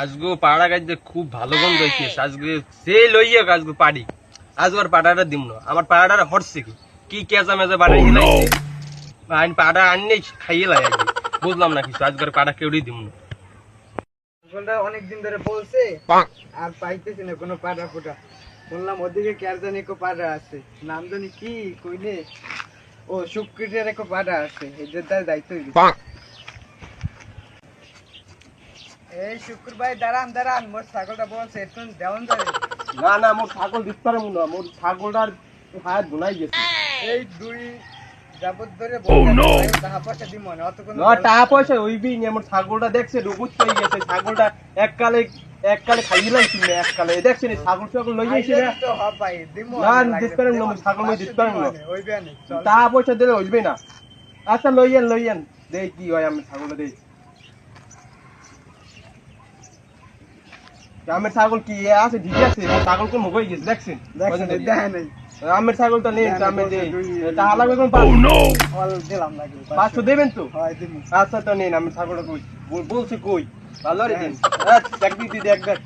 আজগো পাড়া গাইতে খুব ভালো গন্ধ হইতেছে। আজকে সে লইয়া আজকে পাড়ি আজ আর পাড়াটা দিম না। আমার পাড়াটা হটছে কি কি কেজা মেজা বাড়ি হিলাইছে। আইন পাড়া আনলে খাইয়ে লাই আজকে বুঝলাম না কিছু। আজকের পাড়া কেউই দিম না। ছাগলটা অনেকদিন ধরে বলছে আর পাইতেছি না কোনো পাড়া ফোটা। বললাম ওদিকে কার জানি কো পাড়া আছে, নাম জানি কি কইলে ও শুক্রিটের এক পাড়া আছে, এদের দ্বারা দায়িত্ব এই শুক্র ভাই দাঁড়ান দাঁড়ান, মোর ছাগলটা বলছে একটু দেওয়ান যাবে। না না মোর ছাগল দিতে পারবো না। মোর ছাগলটার হাত গুনাই গেছে। এই দুই যাবত ধরে টাকা পয়সা দিব না অতক্ষণ না টাকা পয়সা হইবি না। মোর ছাগলটা দেখছে ডুবুত হয়ে গেছে। ছাগলটা এককালে খাইয়ে লাইছি না। এককালে দেখছেন ছাগল ছাগল লই যাইছে না। তো হ ভাই দিমু না দিতে পারেন না। মোর ছাগল মই দিতে পারেন না। হইবে না টাকা পয়সা দিলে হইবে না। আচ্ছা লইয়েন দেই কি হয়। আমি ছাগলটা দেই। আমের ছাগল কি আছে ঠিক আছে। ছাগল কোন মুখ হয়ে গেছে দেখছেন। দেখেন নাই আমের ছাগলটা নেই। আমি দেই টাকা লাগবে কোন 500 দিলাম লাগবে 500 দেবেন তো। হয় দিমু। আচ্ছা তো নেন। আমি ছাগলটা কই বলছি কই ভালো রে দিন। দেখ দিদি দেখ দেখ